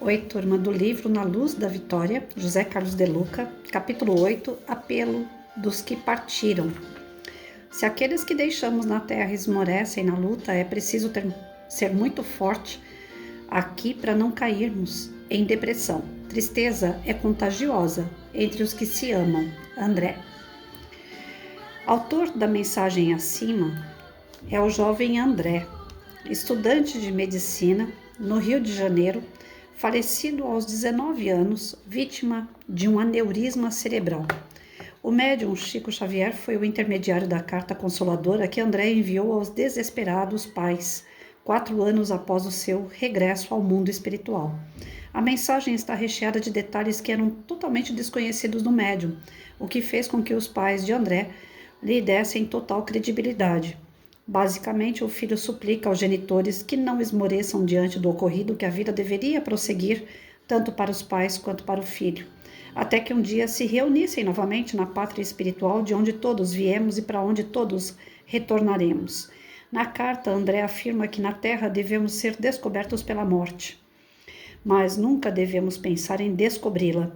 Oi, turma do livro Na Luz da Vitória, José Carlos de Luca, capítulo 8, Apelo dos que partiram. Se aqueles que deixamos na terra esmorecem na luta, é preciso ser muito forte aqui para não cairmos em depressão. Tristeza é contagiosa entre os que se amam. André. Autor da mensagem acima é o jovem André, estudante de medicina no Rio de Janeiro, falecido aos 19 anos, vítima de um aneurisma cerebral. O médium Chico Xavier foi o intermediário da carta consoladora que André enviou aos desesperados pais, 4 anos após o seu regresso ao mundo espiritual. A mensagem está recheada de detalhes que eram totalmente desconhecidos no médium, o que fez com que os pais de André lhe dessem total credibilidade. Basicamente, o filho suplica aos genitores que não esmoreçam diante do ocorrido, que a vida deveria prosseguir tanto para os pais quanto para o filho, até que um dia se reunissem novamente na pátria espiritual de onde todos viemos e para onde todos retornaremos. Na carta, André afirma que na Terra devemos ser descobertos pela morte, mas nunca devemos pensar em descobri-la.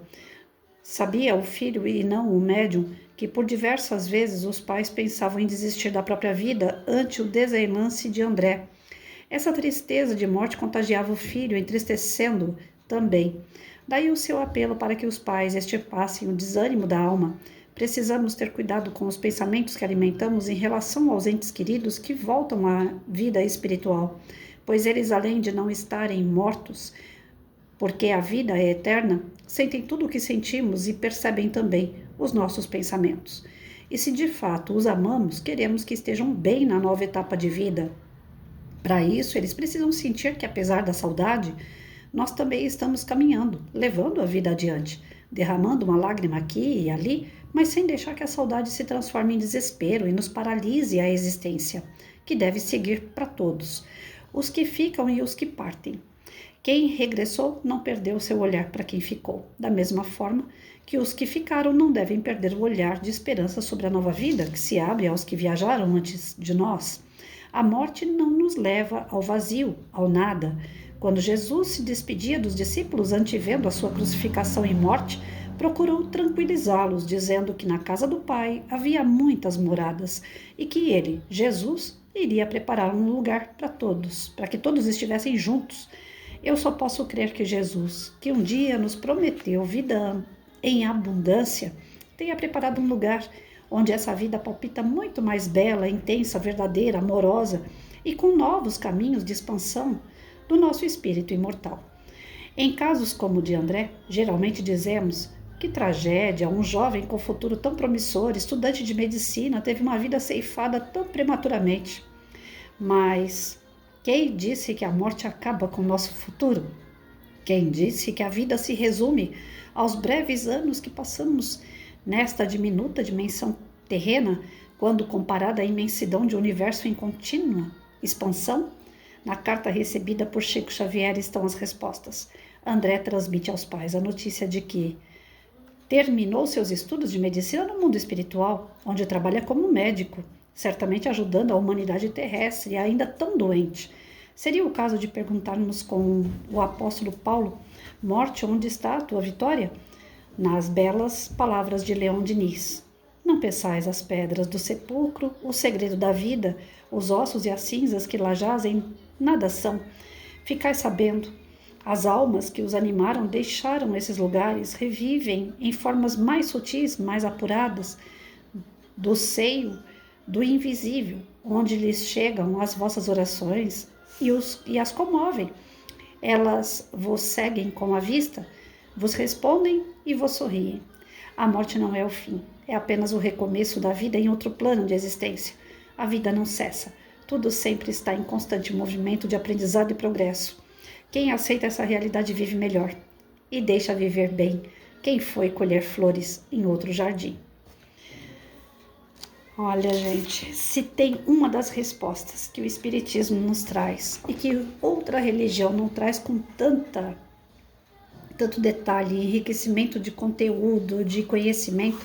Sabia o filho e não o médium que por diversas vezes os pais pensavam em desistir da própria vida ante o desenlace de André. Essa tristeza de morte contagiava o filho, entristecendo também. Daí o seu apelo para que os pais extirpassem o desânimo da alma. Precisamos ter cuidado com os pensamentos que alimentamos em relação aos entes queridos que voltam à vida espiritual, pois eles, além de não estarem mortos, porque a vida é eterna, sentem tudo o que sentimos e percebem também os nossos pensamentos. E se de fato os amamos, queremos que estejam bem na nova etapa de vida. Para isso, eles precisam sentir que, apesar da saudade, nós também estamos caminhando, levando a vida adiante, derramando uma lágrima aqui e ali, mas sem deixar que a saudade se transforme em desespero e nos paralise a existência, que deve seguir para todos, os que ficam e os que partem. Quem regressou não perdeu seu olhar para quem ficou, da mesma forma que os que ficaram não devem perder o olhar de esperança sobre a nova vida que se abre aos que viajaram antes de nós. A morte não nos leva ao vazio, ao nada. Quando Jesus se despedia dos discípulos antevendo a sua crucificação e morte, procurou tranquilizá-los, dizendo que na casa do Pai havia muitas moradas e que ele, Jesus, iria preparar um lugar para todos, para que todos estivessem juntos. Eu só posso crer que Jesus, que um dia nos prometeu vida em abundância, tenha preparado um lugar onde essa vida palpita muito mais bela, intensa, verdadeira, amorosa e com novos caminhos de expansão do nosso espírito imortal. Em casos como o de André, geralmente dizemos que tragédia, um jovem com futuro tão promissor, estudante de medicina, teve uma vida ceifada tão prematuramente. Mas quem disse que a morte acaba com o nosso futuro? Quem disse que a vida se resume aos breves anos que passamos nesta diminuta dimensão terrena, quando comparada à imensidão de um universo em contínua expansão? Na carta recebida por Chico Xavier estão as respostas. André transmite aos pais a notícia de que terminou seus estudos de medicina no mundo espiritual, onde trabalha como médico, certamente ajudando a humanidade terrestre, ainda tão doente. Seria o caso de perguntarmos com o apóstolo Paulo: morte, onde está a tua vitória? Nas belas palavras de Leon Denis: não peçais as pedras do sepulcro, o segredo da vida, os ossos e as cinzas que lá jazem, nada são. Ficai sabendo, as almas que os animaram deixaram esses lugares, revivem em formas mais sutis, mais apuradas, do seio do invisível, onde lhes chegam as vossas orações e as comovem. Elas vos seguem com a vista, vos respondem e vos sorriem. A morte não é o fim, é apenas o recomeço da vida em outro plano de existência. A vida não cessa, tudo sempre está em constante movimento de aprendizado e progresso. Quem aceita essa realidade vive melhor e deixa viver bem quem foi colher flores em outro jardim. Olha, gente, se tem uma das respostas que o Espiritismo nos traz e que outra religião não traz com tanto detalhe, enriquecimento de conteúdo, de conhecimento,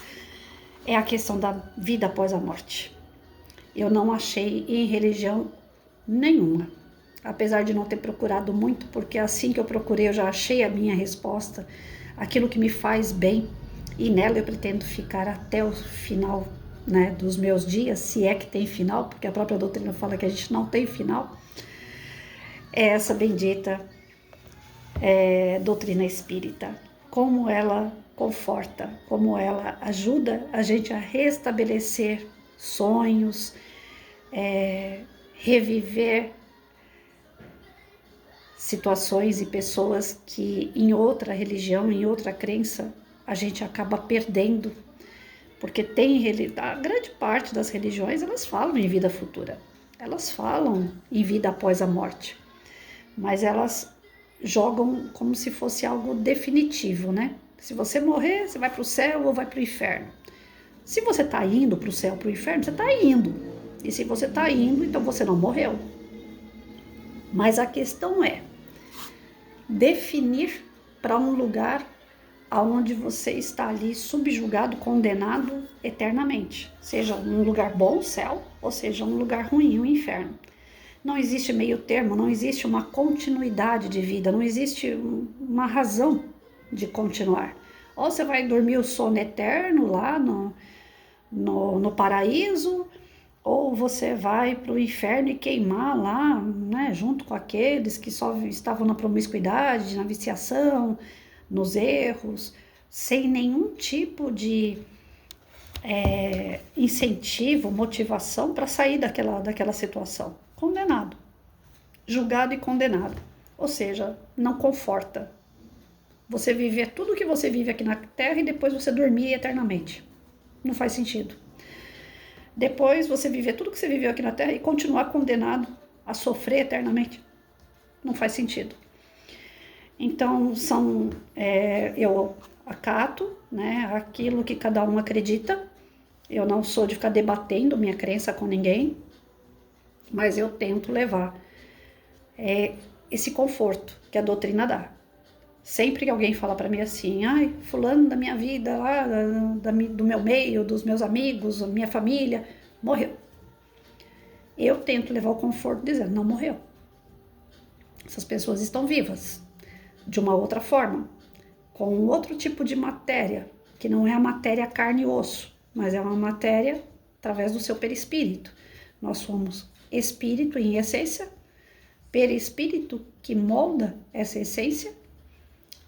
é a questão da vida após a morte. Eu não achei em religião nenhuma apesar de não ter procurado muito, porque assim que eu procurei eu já achei a minha resposta, aquilo que me faz bem, e nela eu pretendo ficar até o final, né, dos meus dias, se é que tem final, porque a própria doutrina fala que a gente não tem final, é essa bendita doutrina espírita. Como ela conforta, como ela ajuda a gente a restabelecer sonhos, reviver situações e pessoas que em outra religião, em outra crença, a gente acaba perdendo, porque a grande parte das religiões, elas falam em vida futura, elas falam em vida após a morte, mas elas jogam como se fosse algo definitivo, né? Se você morrer, você vai para o céu ou vai para o inferno. Se você está indo para o céu ou para o inferno, você está indo. E se você está indo, então você não morreu. Mas a questão é definir para um lugar aonde você está ali subjugado, condenado eternamente. Seja um lugar bom, céu, ou seja um lugar ruim, o inferno. Não existe meio termo, não existe uma continuidade de vida, não existe uma razão de continuar. Ou você vai dormir o sono eterno lá no paraíso, ou você vai para o inferno e queimar lá, né, junto com aqueles que só estavam na promiscuidade, na viciação, nos erros, sem nenhum tipo de incentivo, motivação para sair daquela situação. Condenado, julgado e condenado. Ou seja, não conforta. Você viver tudo o que você vive aqui na Terra e depois você dormir eternamente. Não faz sentido. Depois você viver tudo que você viveu aqui na Terra e continuar condenado a sofrer eternamente. Não faz sentido. Então, eu acato, né, aquilo que cada um acredita. Eu não sou de ficar debatendo minha crença com ninguém, mas eu tento levar esse conforto que a doutrina dá. Sempre que alguém fala para mim assim, ai, fulano da minha vida, lá, do meu meio, dos meus amigos, minha família, morreu. Eu tento levar o conforto dizendo, não morreu. Essas pessoas estão vivas, de uma outra forma, com outro tipo de matéria, que não é a matéria carne e osso, mas é uma matéria através do seu perispírito. Nós somos espírito em essência, perispírito que molda essa essência,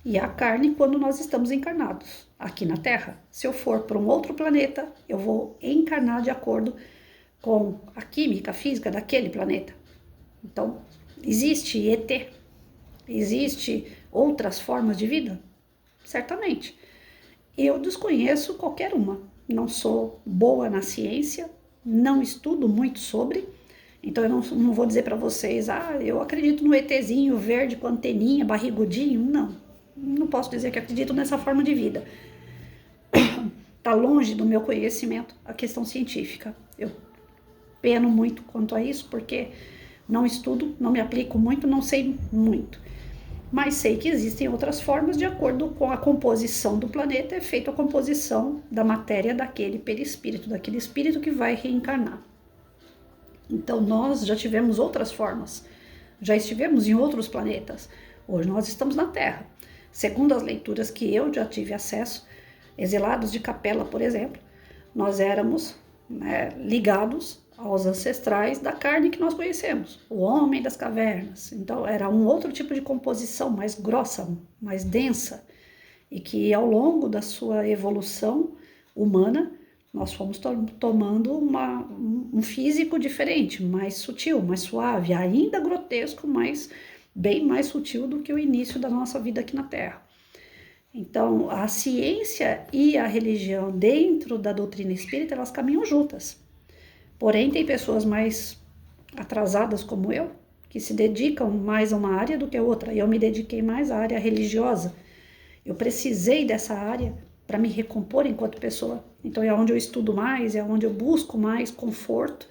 e a carne quando nós estamos encarnados aqui na Terra. Se eu for para um outro planeta, eu vou encarnar de acordo com a química, a física daquele planeta. Então, existe ET? Existe outras formas de vida? Certamente. Eu desconheço qualquer uma. Não sou boa na ciência, não estudo muito sobre, então eu não vou dizer para vocês, eu acredito no ETzinho verde com anteninha, barrigudinho. Não posso dizer que acredito nessa forma de vida. Está longe do meu conhecimento a questão científica. Eu peno muito quanto a isso, porque não estudo, não me aplico muito, não sei muito. Mas sei que existem outras formas, de acordo com a composição do planeta, é feita a composição da matéria daquele perispírito, daquele espírito que vai reencarnar. Então nós já tivemos outras formas, já estivemos em outros planetas, hoje nós estamos na Terra. Segundo as leituras que eu já tive acesso, exilados de capela, por exemplo, nós éramos ligados aos ancestrais da carne que nós conhecemos, o homem das cavernas. Então era um outro tipo de composição, mais grossa, mais densa, e que ao longo da sua evolução humana, nós fomos tomando um físico diferente, mais sutil, mais suave, ainda grotesco, mas bem mais sutil do que o início da nossa vida aqui na Terra. Então, a ciência e a religião dentro da doutrina espírita, elas caminham juntas. Porém, tem pessoas mais atrasadas como eu, que se dedicam mais a uma área do que a outra. Eu me dediquei mais à área religiosa. Eu precisei dessa área para me recompor enquanto pessoa. Então é onde eu estudo mais, é onde eu busco mais conforto,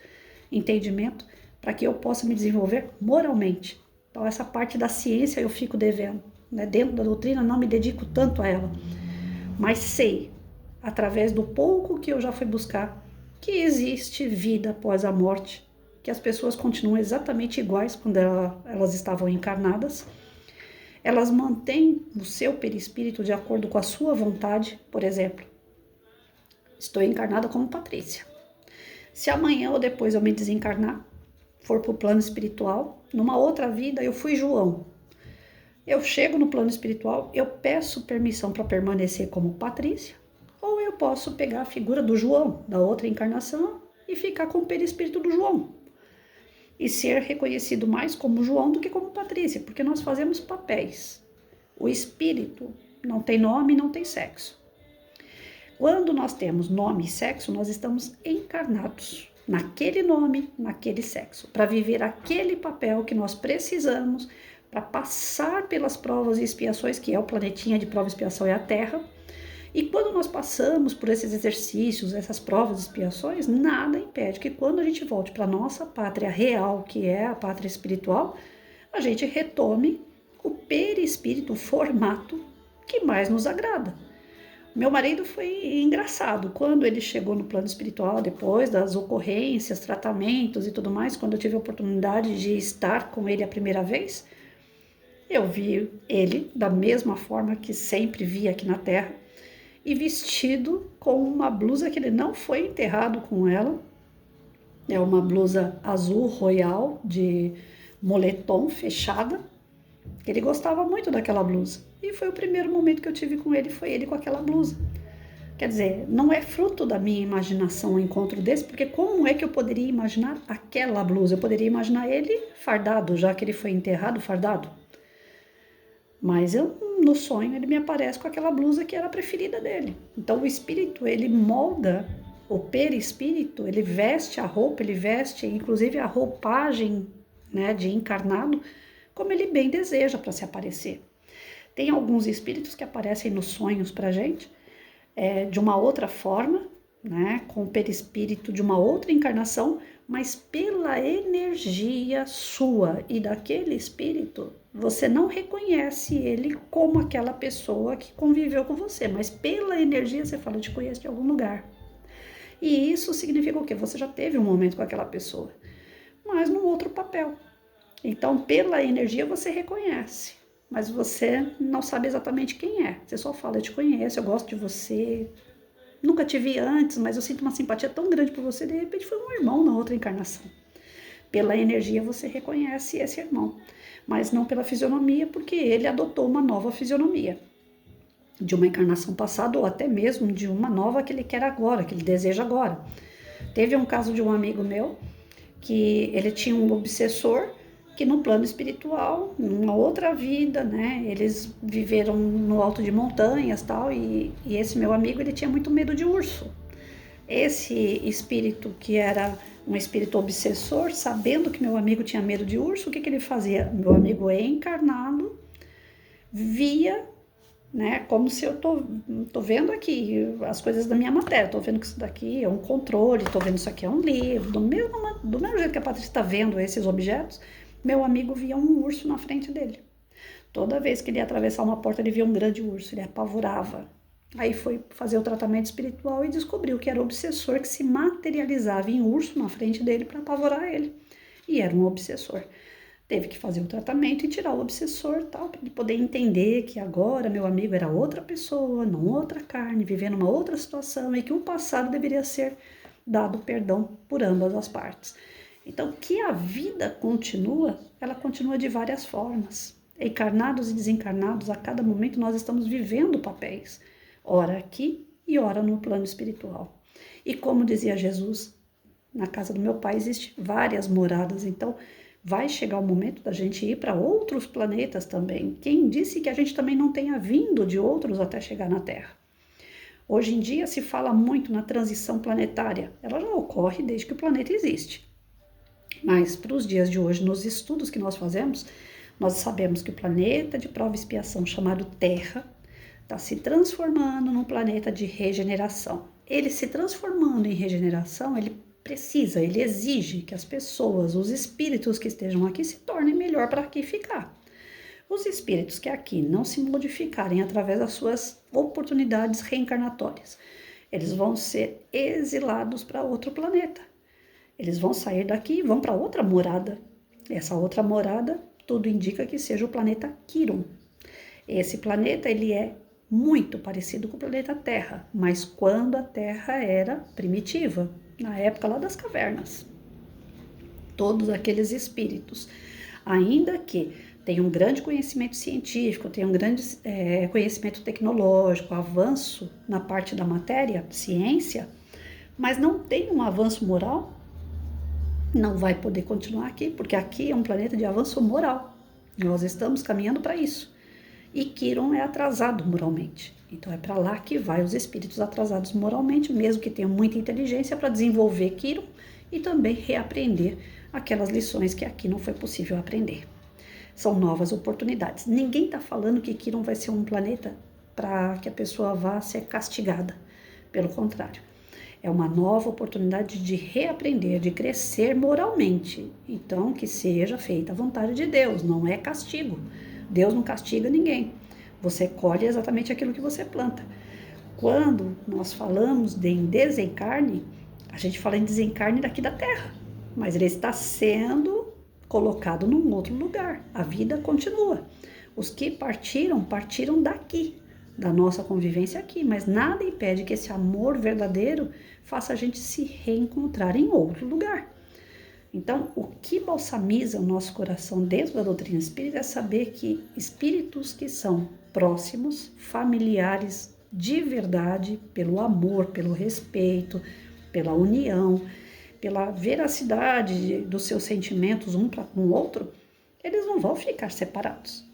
entendimento, para que eu possa me desenvolver moralmente. Então essa parte da ciência eu fico devendo, né? Dentro da doutrina não me dedico tanto a ela, mas sei, através do pouco que eu já fui buscar, que existe vida após a morte, que as pessoas continuam exatamente iguais quando elas estavam encarnadas. Elas mantêm o seu perispírito de acordo com a sua vontade. Por exemplo, estou encarnada como Patrícia. Se amanhã ou depois eu me desencarnar, for para o plano espiritual, numa outra vida eu fui João. Eu chego no plano espiritual, eu peço permissão para permanecer como Patrícia, ou eu posso pegar a figura do João, da outra encarnação, e ficar com o perispírito do João. E ser reconhecido mais como João do que como Patrícia, porque nós fazemos papéis. O espírito não tem nome, não tem sexo. Quando nós temos nome e sexo, nós estamos encarnados naquele nome, naquele sexo, para viver aquele papel que nós precisamos, para passar pelas provas e expiações, que é o planetinha de prova e expiação, é a Terra. E quando nós passamos por esses exercícios, essas provas e expiações, nada impede que quando a gente volte para a nossa pátria real, que é a pátria espiritual, a gente retome o perispírito, o formato que mais nos agrada. Meu marido foi engraçado. Quando ele chegou no plano espiritual, depois das ocorrências, tratamentos e tudo mais, quando eu tive a oportunidade de estar com ele a primeira vez, eu vi ele da mesma forma que sempre vi aqui na Terra, e vestido com uma blusa que ele não foi enterrado com ela. É uma blusa azul royal de moletom fechada, que ele gostava muito daquela blusa. E foi o primeiro momento que eu tive com ele, foi ele com aquela blusa. Quer dizer, não é fruto da minha imaginação um encontro desse, porque como é que eu poderia imaginar aquela blusa? Eu poderia imaginar ele fardado, já que ele foi enterrado fardado. Mas no sonho ele me aparece com aquela blusa que era a preferida dele. Então o espírito, ele molda o perispírito, ele veste a roupa, ele veste inclusive a roupagem, né, de encarnado, como ele bem deseja para se aparecer. Tem alguns espíritos que aparecem nos sonhos para a gente de uma outra forma, né, com o perispírito de uma outra encarnação, mas pela energia sua e daquele espírito, você não reconhece ele como aquela pessoa que conviveu com você, mas pela energia você fala, eu te conheço de algum lugar. E isso significa o quê? Você já teve um momento com aquela pessoa, mas num outro papel. Então, pela energia você reconhece, mas você não sabe exatamente quem é. Você só fala, eu te conheço, eu gosto de você, nunca te vi antes, mas eu sinto uma simpatia tão grande por você, de repente foi um irmão na outra encarnação. Pela energia você reconhece esse irmão, mas não pela fisionomia, porque ele adotou uma nova fisionomia de uma encarnação passada, ou até mesmo de uma nova que ele quer agora, que ele deseja agora. Teve um caso de um amigo meu, que ele tinha um obsessor, que no plano espiritual, numa outra vida, né, eles viveram no alto de montanhas, tal, e esse meu amigo, ele tinha muito medo de urso. Esse espírito, que era um espírito obsessor, sabendo que meu amigo tinha medo de urso, o que ele fazia? Meu amigo encarnado via, né, como se eu tô vendo aqui as coisas da minha matéria, tô vendo que isso daqui é um controle, tô vendo isso aqui é um livro, do mesmo jeito que a Patrícia está vendo esses objetos, meu amigo via um urso na frente dele. Toda vez que ele ia atravessar uma porta, ele via um grande urso, ele apavorava. Aí foi fazer o tratamento espiritual e descobriu que era o obsessor que se materializava em urso na frente dele para apavorar ele. E era um obsessor. Teve que fazer o tratamento e tirar o obsessor, tal, para ele poder entender que agora meu amigo era outra pessoa, não outra carne, vivendo uma outra situação, e que o passado deveria ser dado perdão por ambas as partes. Então, que a vida continua, ela continua de várias formas. Encarnados e desencarnados, a cada momento nós estamos vivendo papéis, ora aqui e ora no plano espiritual. E como dizia Jesus, na casa do meu pai existem várias moradas, então vai chegar o momento da gente ir para outros planetas também. Quem disse que a gente também não tenha vindo de outros até chegar na Terra? Hoje em dia se fala muito na transição planetária. Ela já ocorre desde que o planeta existe. Mas para os dias de hoje, nos estudos que nós fazemos, nós sabemos que o planeta de prova e expiação chamado Terra está se transformando num planeta de regeneração. Ele se transformando em regeneração, ele exige que as pessoas, os espíritos que estejam aqui se tornem melhor para aqui ficar. Os espíritos que aqui não se modificarem através das suas oportunidades reencarnatórias, eles vão ser exilados para outro planeta. Eles vão sair daqui e vão para outra morada. Essa outra morada, tudo indica que seja o planeta Quiron. Esse planeta, ele é muito parecido com o planeta Terra, mas quando a Terra era primitiva, na época lá das cavernas. Todos aqueles espíritos, ainda que tenham um grande conhecimento científico, tenham um grande conhecimento tecnológico, avanço na parte da matéria, ciência, mas não tem um avanço moral, não vai poder continuar aqui, porque aqui é um planeta de avanço moral. Nós estamos caminhando para isso. E Quiron é atrasado moralmente. Então é para lá que vai os espíritos atrasados moralmente, mesmo que tenham muita inteligência para desenvolver Quiron e também reaprender aquelas lições que aqui não foi possível aprender. São novas oportunidades. Ninguém está falando que Quiron vai ser um planeta para que a pessoa vá ser castigada. Pelo contrário. É uma nova oportunidade de reaprender, de crescer moralmente. Então, que seja feita a vontade de Deus, não é castigo. Deus não castiga ninguém. Você colhe exatamente aquilo que você planta. Quando nós falamos em desencarne, a gente fala em desencarne daqui da Terra, mas ele está sendo colocado num outro lugar. A vida continua. Os que partiram, partiram daqui, da nossa convivência aqui, mas nada impede que esse amor verdadeiro faça a gente se reencontrar em outro lugar. Então, o que balsamiza o nosso coração dentro da doutrina espírita é saber que espíritos que são próximos, familiares de verdade, pelo amor, pelo respeito, pela união, pela veracidade dos seus sentimentos um para com o outro, eles não vão ficar separados.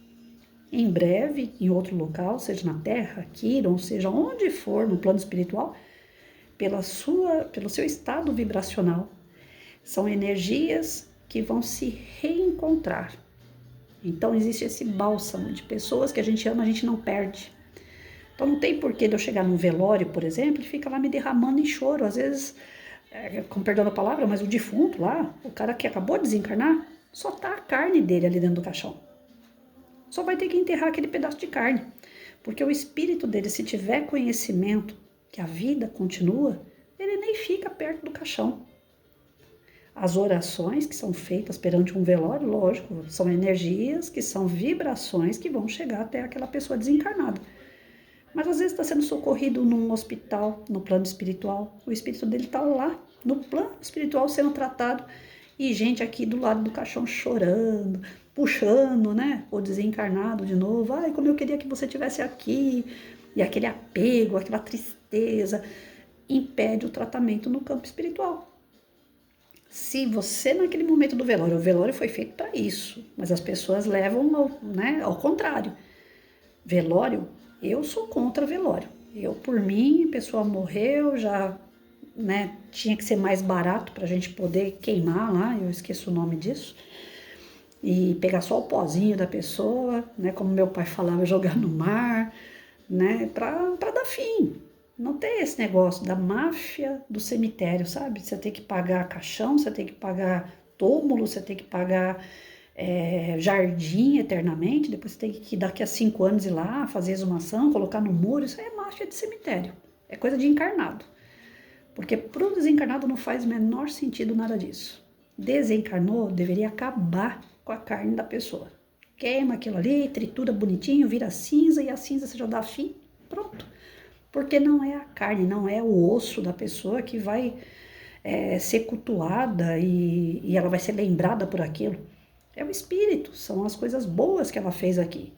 Em breve, em outro local, seja na Terra, Quiron, seja onde for no plano espiritual, pelo seu estado vibracional, são energias que vão se reencontrar. Então existe esse bálsamo de pessoas que a gente ama, a gente não perde. Então não tem porquê de eu chegar num velório, por exemplo, e ficar lá me derramando em choro. Às vezes, com perdão da palavra, mas o defunto lá, o cara que acabou de desencarnar, só tá a carne dele ali dentro do caixão. Só vai ter que enterrar aquele pedaço de carne. Porque o espírito dele, se tiver conhecimento que a vida continua, ele nem fica perto do caixão. As orações que são feitas perante um velório, lógico, são energias que são vibrações que vão chegar até aquela pessoa desencarnada. Mas às vezes está sendo socorrido num hospital, no plano espiritual. O espírito dele está lá, no plano espiritual, sendo tratado. E gente aqui do lado do caixão chorando, puxando, né? O desencarnado de novo. Ai, como eu queria que você estivesse aqui. E aquele apego, aquela tristeza, impede o tratamento no campo espiritual. Se você, naquele momento do velório, o velório foi feito para isso, mas as pessoas levam ao contrário. Velório, eu sou contra velório. Eu, por mim, a pessoa morreu, já tinha que ser mais barato para a gente poder queimar lá, eu esqueço o nome disso, e pegar só o pozinho da pessoa, como meu pai falava, jogar no mar, para dar fim. Não tem esse negócio da máfia do cemitério, sabe? Você tem que pagar caixão, você tem que pagar túmulo, você tem que pagar jardim eternamente, depois você tem que daqui a 5 anos ir lá fazer exumação, colocar no muro. Isso é máfia de cemitério, é coisa de encarnado. Porque para o desencarnado não faz o menor sentido nada disso. Desencarnou, deveria acabar com a carne da pessoa. Queima aquilo ali, tritura bonitinho, vira cinza e a cinza você já dá fim, pronto. Porque não é a carne, não é o osso da pessoa que vai ser cultuada e ela vai ser lembrada por aquilo. É o espírito, são as coisas boas que ela fez aqui.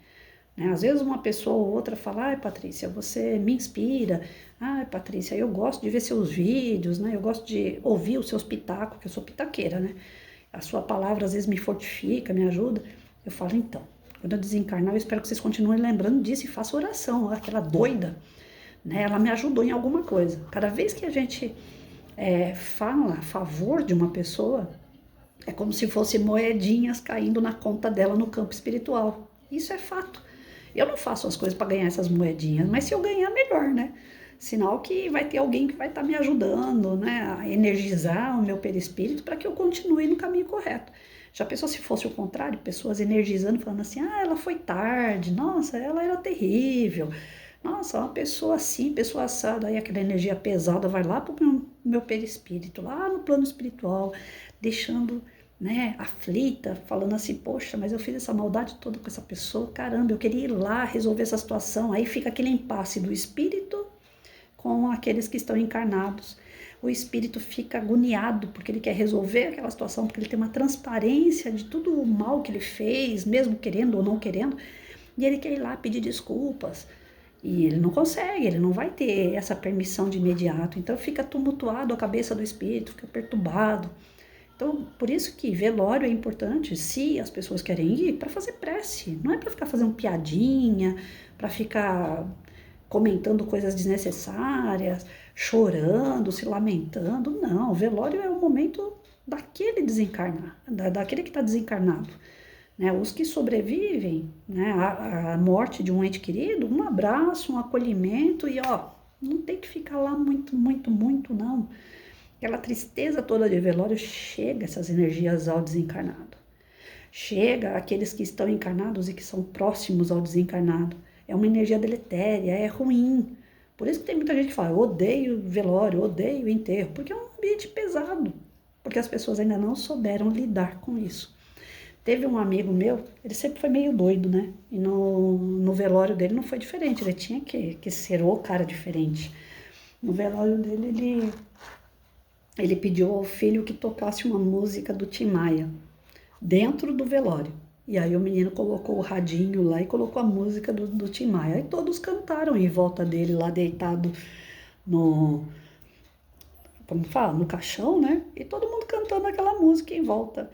Às vezes uma pessoa ou outra fala, ai Patrícia, você me inspira, ai Patrícia, eu gosto de ver seus vídeos, eu gosto de ouvir os seus pitacos, que eu sou pitaqueira, A sua palavra às vezes me fortifica, me ajuda. Eu falo, então, quando eu desencarnar, eu espero que vocês continuem lembrando disso e façam oração, aquela doida. Ela me ajudou em alguma coisa. Cada vez que a gente fala a favor de uma pessoa, é como se fossem moedinhas caindo na conta dela no campo espiritual. Isso é fato. Eu não faço as coisas para ganhar essas moedinhas, mas se eu ganhar, melhor, Sinal que vai ter alguém que vai estar me ajudando, a energizar o meu perispírito para que eu continue no caminho correto. Já pensou se fosse o contrário? Pessoas energizando, falando assim, ela foi tarde, nossa, ela era terrível. Nossa, uma pessoa assim, pessoa assada, aí aquela energia pesada vai lá pro meu perispírito, lá no plano espiritual, deixando, né, aflita, falando assim, poxa, mas eu fiz essa maldade toda com essa pessoa, caramba, eu queria ir lá resolver essa situação. Aí fica aquele impasse do espírito com aqueles que estão encarnados. O espírito fica agoniado porque ele quer resolver aquela situação, porque ele tem uma transparência de tudo o mal que ele fez, mesmo querendo ou não querendo, e ele quer ir lá pedir desculpas. E ele não consegue, ele não vai ter essa permissão de imediato. Então fica tumultuado a cabeça do espírito, fica perturbado. Então, por isso que velório é importante, se as pessoas querem ir, para fazer prece. Não é para ficar fazendo piadinha, para ficar comentando coisas desnecessárias, chorando, se lamentando. Não, o velório é o momento daquele desencarnar, daquele que está desencarnado. Né? Os que sobrevivem, né, à morte de um ente querido, um abraço, um acolhimento e ó, não tem que ficar lá muito, não. Aquela tristeza toda de velório chega essas energias ao desencarnado. Chega aqueles que estão encarnados e que são próximos ao desencarnado. É uma energia deletéria, é ruim. Por isso que tem muita gente que fala, eu odeio velório, eu odeio enterro, porque é um ambiente pesado, porque as pessoas ainda não souberam lidar com isso. Teve um amigo meu, ele sempre foi meio doido, né? E no velório dele não foi diferente, ele tinha que ser o cara diferente. No velório dele, ele pediu ao filho que tocasse uma música do Tim Maia, dentro do velório. E aí o menino colocou o radinho lá e colocou a música do Tim Maia. Aí todos cantaram em volta dele, lá deitado no, como fala, no caixão, né? E todo mundo cantando aquela música em volta.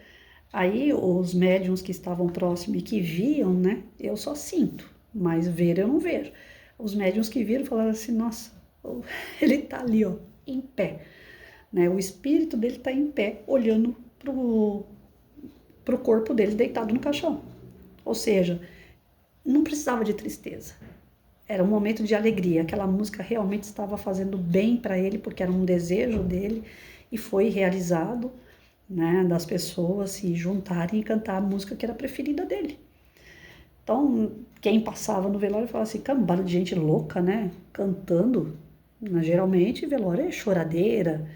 Aí os médiuns que estavam próximos e que viam, né? Eu só sinto, mas ver eu não vejo. Os médiuns que viram falaram assim, nossa, ele tá ali, ó, em pé. Né? O espírito dele tá em pé, olhando pro corpo dele deitado no caixão. Ou seja, não precisava de tristeza. Era um momento de alegria. Aquela música realmente estava fazendo bem para ele, porque era um desejo dele e foi realizado, né, das pessoas se juntarem e cantar a música que era a preferida dele. Então, quem passava no velório falava assim, cambada de gente louca, né, cantando. Geralmente, velório é choradeira,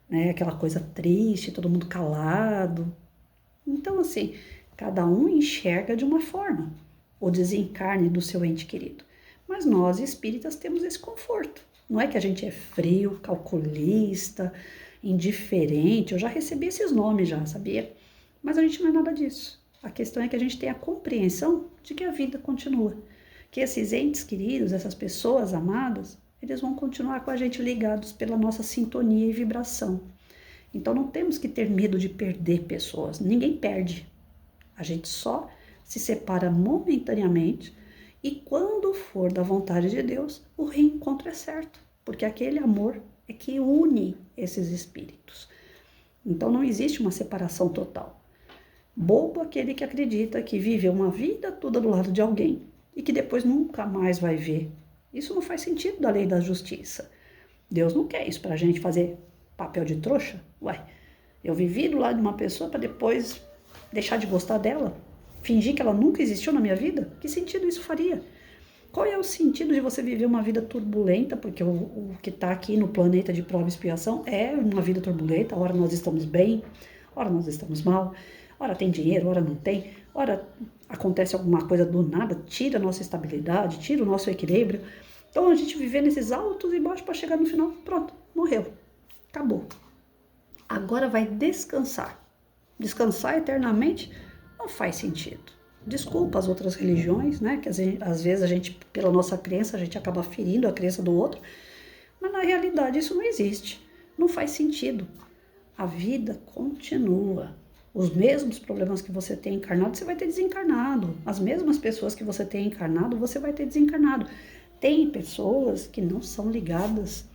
né, aquela coisa triste, todo mundo calado. Então, assim, cada um enxerga de uma forma o desencarne do seu ente querido. Mas nós, espíritas, temos esse conforto. Não é que a gente é frio, calculista, indiferente. Eu já recebi esses nomes já, sabia? Mas a gente não é nada disso. A questão é que a gente tem a compreensão de que a vida continua. Que esses entes queridos, essas pessoas amadas, eles vão continuar com a gente ligados pela nossa sintonia e vibração. Então não temos que ter medo de perder pessoas. Ninguém perde. A gente só se separa momentaneamente e quando for da vontade de Deus, o reencontro é certo. Porque aquele amor é que une esses espíritos. Então não existe uma separação total. Bobo aquele que acredita que viveu uma vida toda do lado de alguém e que depois nunca mais vai ver. Isso não faz sentido da lei da justiça. Deus não quer isso para a gente fazer papel de trouxa. Ué, eu vivi do lado de uma pessoa para depois deixar de gostar dela? Fingir que ela nunca existiu na minha vida? Que sentido isso faria? Qual é o sentido de você viver uma vida turbulenta? Porque o que está aqui no planeta de prova e expiação é uma vida turbulenta. Ora nós estamos bem, ora nós estamos mal, ora tem dinheiro, ora não tem, ora acontece alguma coisa do nada, tira a nossa estabilidade, tira o nosso equilíbrio. Então a gente viver nesses altos e baixos para chegar no final, pronto, morreu, acabou. Agora vai descansar. Descansar eternamente não faz sentido. Desculpa as outras religiões, né? Que às vezes a gente, pela nossa crença, a gente acaba ferindo a crença do outro. Mas na realidade isso não existe. Não faz sentido. A vida continua. Os mesmos problemas que você tem encarnado, você vai ter desencarnado. As mesmas pessoas que você tem encarnado, você vai ter desencarnado. Tem pessoas que não são ligadas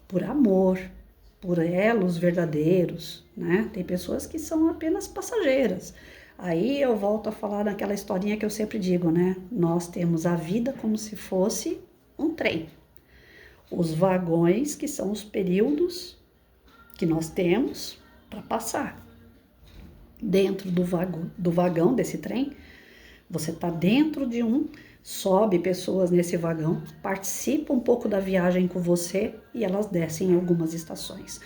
por amor, por elos verdadeiros, né? Tem pessoas que são apenas passageiras. Aí eu volto a falar naquela historinha que eu sempre digo, né? Nós temos a vida como se fosse um trem. Os vagões, que são os períodos que nós temos para passar. Dentro do vagão desse trem, você está dentro de um, Sobe pessoas nesse vagão, participa um pouco da viagem com você e elas descem em algumas estações.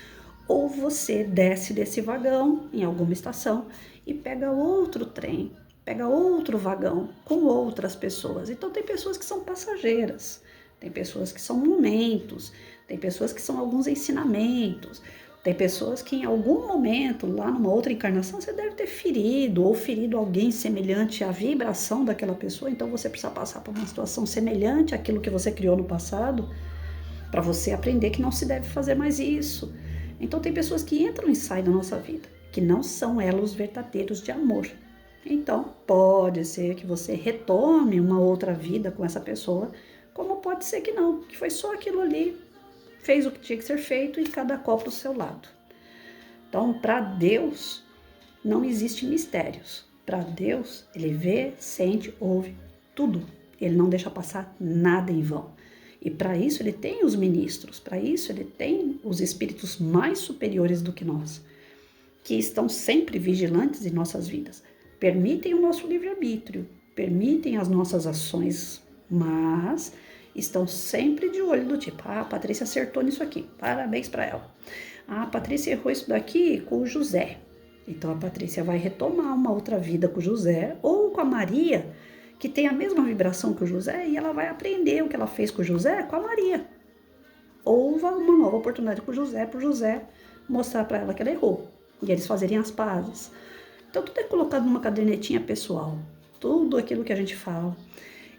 Ou você desce desse vagão em alguma estação e pega outro trem, pega outro vagão com outras pessoas. Então tem pessoas que são passageiras, tem pessoas que são momentos, tem pessoas que são alguns ensinamentos, tem pessoas que em algum momento, lá numa outra encarnação, você deve ter ferido ou ferido alguém semelhante à vibração daquela pessoa, então você precisa passar por uma situação semelhante àquilo que você criou no passado, para você aprender que não se deve fazer mais isso. Então tem pessoas que entram e saem da nossa vida, que não são elos verdadeiros de amor. Então pode ser que você retome uma outra vida com essa pessoa, como pode ser que não, que foi só aquilo ali, fez o que tinha que ser feito e cada qual para o seu lado. Então, para Deus, não existe mistérios. Para Deus, Ele vê, sente, ouve tudo. Ele não deixa passar nada em vão. E para isso Ele tem os ministros, para isso Ele tem os espíritos mais superiores do que nós, que estão sempre vigilantes em nossas vidas. Permitem o nosso livre-arbítrio, permitem as nossas ações, mas estão sempre de olho do tipo, a Patrícia acertou nisso aqui, parabéns para ela. A Patrícia errou isso daqui com o José. Então a Patrícia vai retomar uma outra vida com o José ou com a Maria, que tem a mesma vibração que o José, e ela vai aprender o que ela fez com o José com a Maria. Ou uma nova oportunidade com o José, para o José mostrar para ela que ela errou e eles fazerem as pazes. Então tudo é colocado numa cadernetinha pessoal, tudo aquilo que a gente fala.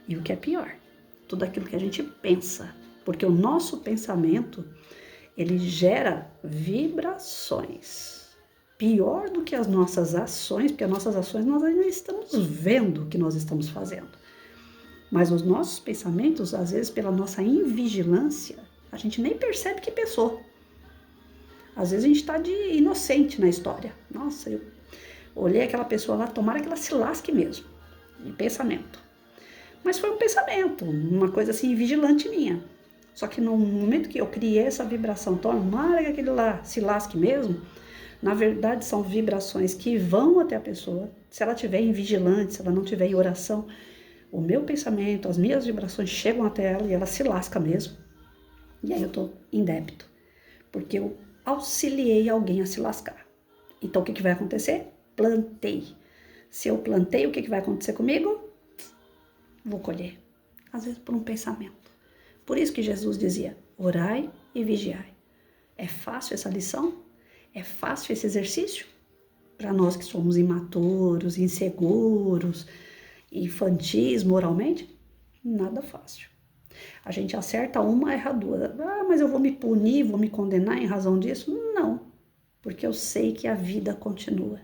E o que é pior, tudo aquilo que a gente pensa, porque o nosso pensamento, ele gera vibrações, pior do que as nossas ações, porque as nossas ações nós ainda estamos vendo o que nós estamos fazendo, mas os nossos pensamentos, às vezes pela nossa invigilância, a gente nem percebe que pensou. Às vezes a gente está de inocente na história, nossa, eu olhei aquela pessoa lá, tomara que ela se lasque mesmo, em pensamento. Mas foi um pensamento, uma coisa assim, vigilante minha. Só que no momento que eu criei essa vibração, tomara que aquele lá se lasque mesmo, na verdade são vibrações que vão até a pessoa. Se ela estiver em vigilante, se ela não estiver em oração, o meu pensamento, as minhas vibrações chegam até ela e ela se lasca mesmo. E aí eu estou em débito, porque eu auxiliei alguém a se lascar. Então o que vai acontecer? Plantei. Se eu plantei, o que vai acontecer comigo? Vou colher, às vezes por um pensamento. Por isso que Jesus dizia, orai e vigiai. É fácil essa lição? É fácil esse exercício? Para nós que somos imaturos, inseguros, infantis moralmente, nada fácil. A gente acerta uma, erra duas. Mas eu vou me punir, vou me condenar em razão disso? Não, porque eu sei que a vida continua.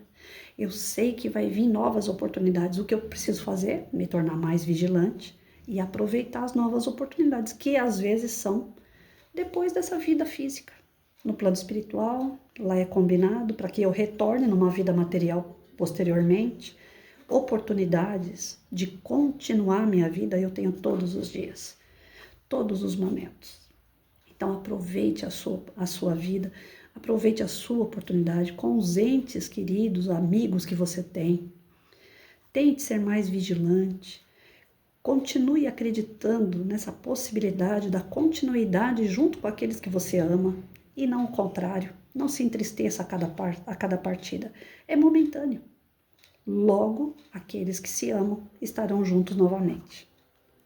Eu sei que vai vir novas oportunidades. O que eu preciso fazer? Me tornar mais vigilante e aproveitar as novas oportunidades, que às vezes são depois dessa vida física. No plano espiritual, lá é combinado para que eu retorne numa vida material posteriormente. Oportunidades de continuar minha vida eu tenho todos os dias, todos os momentos. Então aproveite a sua vida, aproveite a sua oportunidade com os entes queridos, amigos que você tem. Tente ser mais vigilante. Continue acreditando nessa possibilidade da continuidade junto com aqueles que você ama e não o contrário. Não se entristeça a cada partida. É momentâneo. Logo, aqueles que se amam estarão juntos novamente.